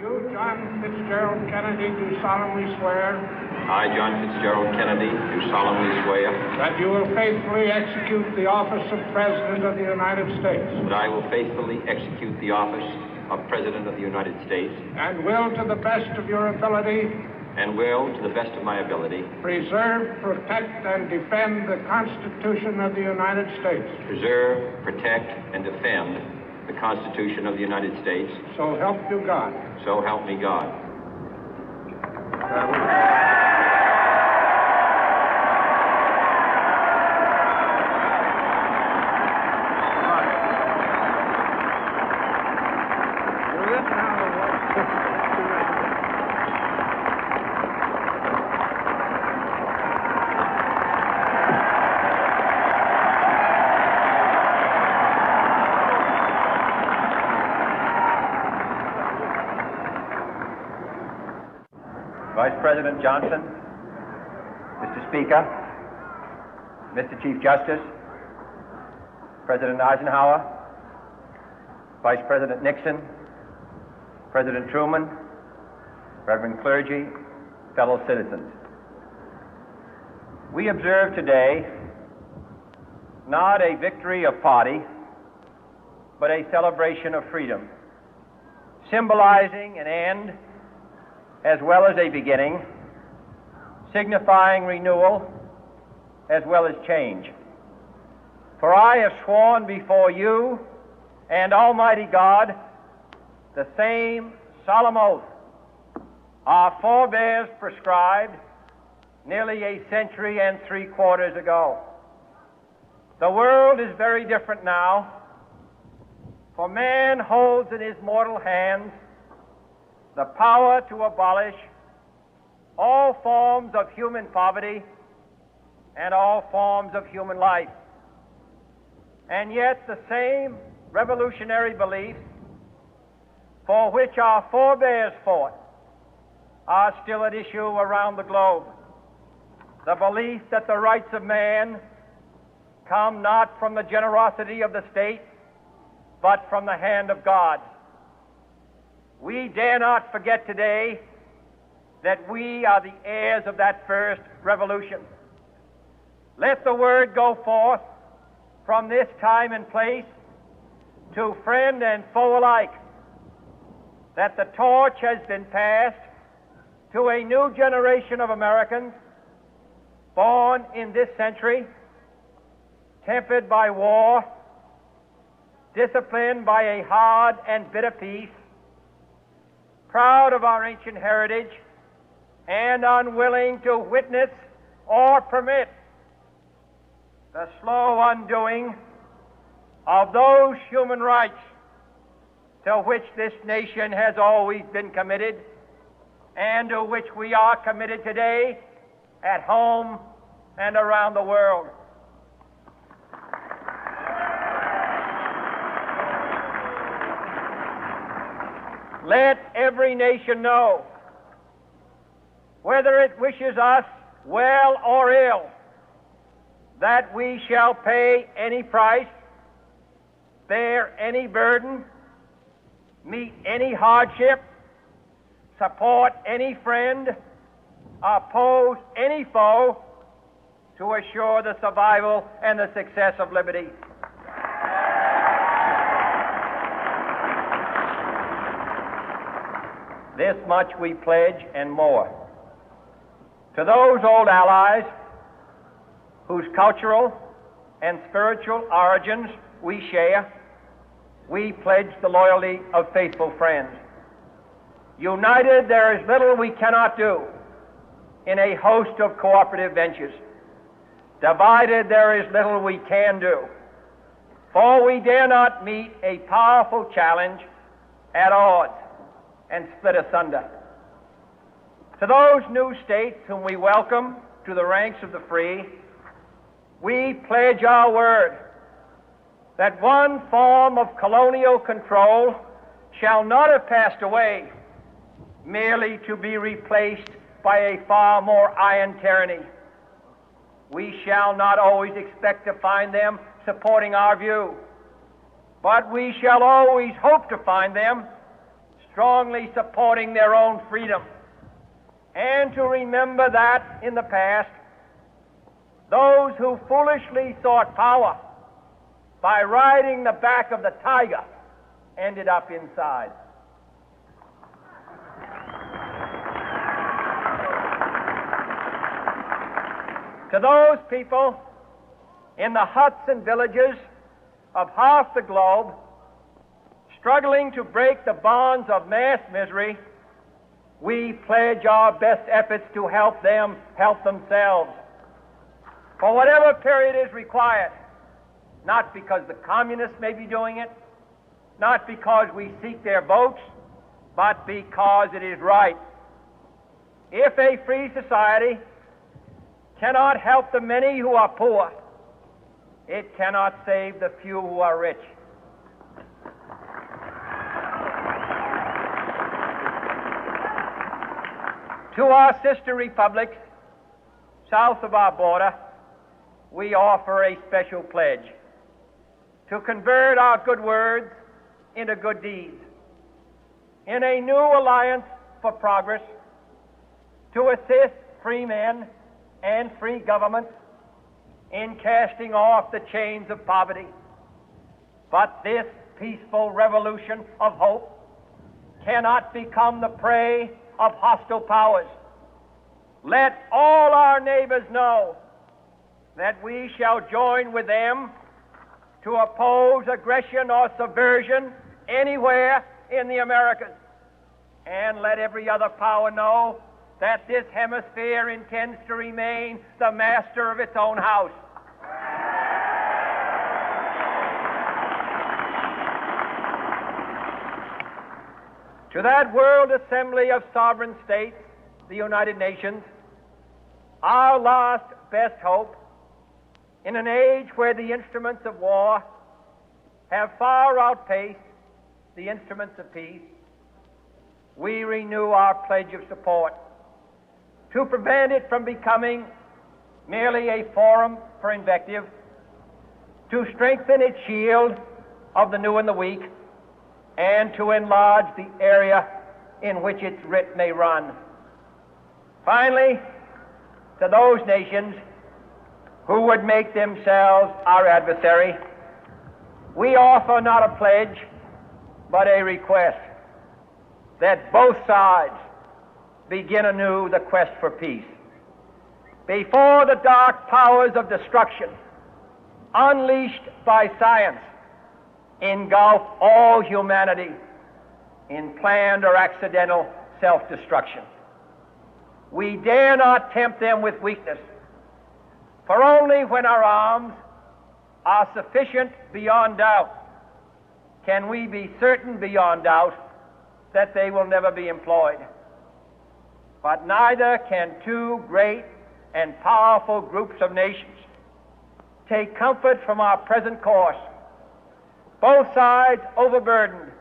You, John Fitzgerald Kennedy, do solemnly swear. I, John Fitzgerald Kennedy, do solemnly swear. That you will faithfully execute the office of President of the United States. That I will faithfully execute the office of President of the United States. And will, to the best of your ability. And will, to the best of my ability. Preserve, protect, and defend the Constitution of the United States. Preserve, protect, and defend the Constitution of the United States. So help you God. So help me God. Vice President Johnson, Mr. Speaker, Mr. Chief Justice, President Eisenhower, Vice President Nixon, President Truman, Reverend clergy, fellow citizens. We observe today not a victory of party, but a celebration of freedom, symbolizing an end as well as a beginning, signifying renewal as well as change. For I have sworn before you and Almighty God the same solemn oath our forebears prescribed nearly a century and 3/4 ago. The world is very different now, for man holds in his mortal hands the power to abolish all forms of human poverty and all forms of human life. And yet the same revolutionary beliefs for which our forebears fought are still at issue around the globe. The belief that the rights of man come not from the generosity of the state, but from the hand of God. We dare not forget today that we are the heirs of that first revolution. Let the word go forth from this time and place to friend and foe alike that the torch has been passed to a new generation of Americans born in this century, tempered by war, disciplined by a hard and bitter peace, proud of our ancient heritage, and unwilling to witness or permit the slow undoing of those human rights to which this nation has always been committed and to which we are committed today at home and around the world. Let every nation know, whether it wishes us well or ill, that we shall pay any price, bear any burden, meet any hardship, support any friend, oppose any foe to assure the survival and the success of liberty. This much we pledge and more. To those old allies whose cultural and spiritual origins we share, we pledge the loyalty of faithful friends. United, there is little we cannot do in a host of cooperative ventures. Divided, there is little we can do, for we dare not meet a powerful challenge at odds and split asunder. To those new states whom we welcome to the ranks of the free, we pledge our word that one form of colonial control shall not have passed away merely to be replaced by a far more iron tyranny. We shall not always expect to find them supporting our view, but we shall always hope to find them strongly supporting their own freedom, and to remember that in the past, those who foolishly sought power by riding the back of the tiger ended up inside. To those people in the huts and villages of half the globe struggling to break the bonds of mass misery, we pledge our best efforts to help them help themselves for whatever period is required, not because the communists may be doing it, not because we seek their votes, but because it is right. If a free society cannot help the many who are poor, it cannot save the few who are rich. To our sister republics south of our border, we offer a special pledge to convert our good words into good deeds, in a new alliance for progress, to assist free men and free governments in casting off the chains of poverty. But this peaceful revolution of hope cannot become the prey of hostile powers. Let all our neighbors know that we shall join with them to oppose aggression or subversion anywhere in the Americas. And let every other power know that this hemisphere intends to remain the master of its own house. To that World Assembly of Sovereign States, the United Nations, our last best hope, in an age where the instruments of war have far outpaced the instruments of peace, we renew our pledge of support to prevent it from becoming merely a forum for invective, to strengthen its shield of the new and the weak, and to enlarge the area in which its writ may run. Finally, to those nations who would make themselves our adversary, we offer not a pledge, but a request that both sides begin anew the quest for peace. Before the dark powers of destruction, unleashed by science, engulf all humanity in planned or accidental self-destruction, we dare not tempt them with weakness, for only when our arms are sufficient beyond doubt can we be certain beyond doubt that they will never be employed. But neither can two great and powerful groups of nations take comfort from our present course, both sides overburdened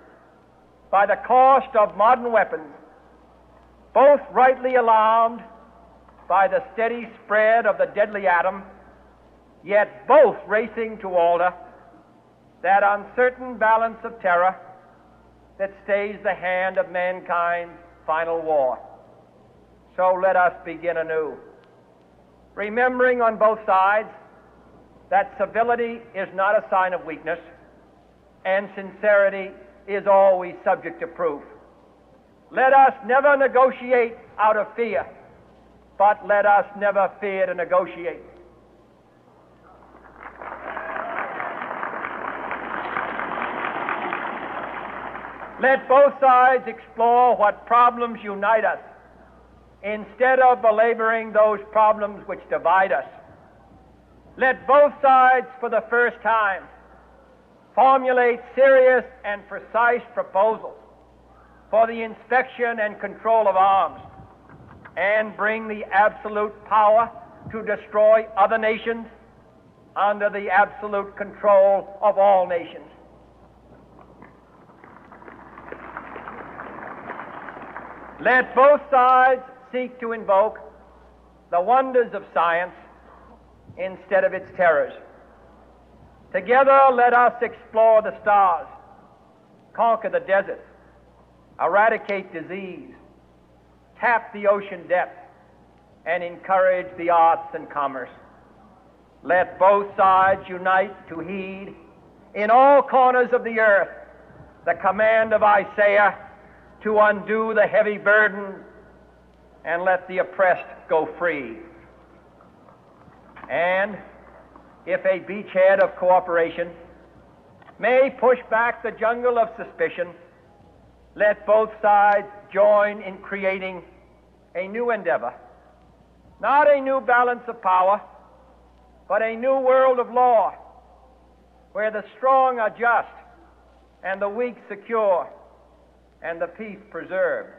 by the cost of modern weapons, both rightly alarmed by the steady spread of the deadly atom, yet both racing to alter that uncertain balance of terror that stays the hand of mankind's final war. So let us begin anew, remembering on both sides that civility is not a sign of weakness, and sincerity is always subject to proof. Let us never negotiate out of fear, but let us never fear to negotiate. Let both sides explore what problems unite us, instead of belaboring those problems which divide us. Let both sides, for the first time, formulate serious and precise proposals for the inspection and control of arms, and bring the absolute power to destroy other nations under the absolute control of all nations. Let both sides seek to invoke the wonders of science instead of its terrors. Together, let us explore the stars, conquer the deserts, eradicate disease, tap the ocean depth, and encourage the arts and commerce. Let both sides unite to heed in all corners of the earth the command of Isaiah to undo the heavy burden and let the oppressed go free. And if a beachhead of cooperation may push back the jungle of suspicion, let both sides join in creating a new endeavor, not a new balance of power, but a new world of law, where the strong are just and the weak secure and the peace preserved.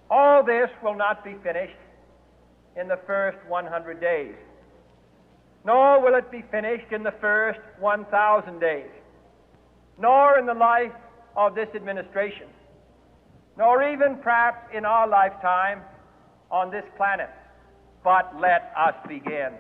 All this will not be finished in the first 100 days, nor will it be finished in the first 1,000 days, nor in the life of this administration, nor even perhaps in our lifetime on this planet. But let us begin.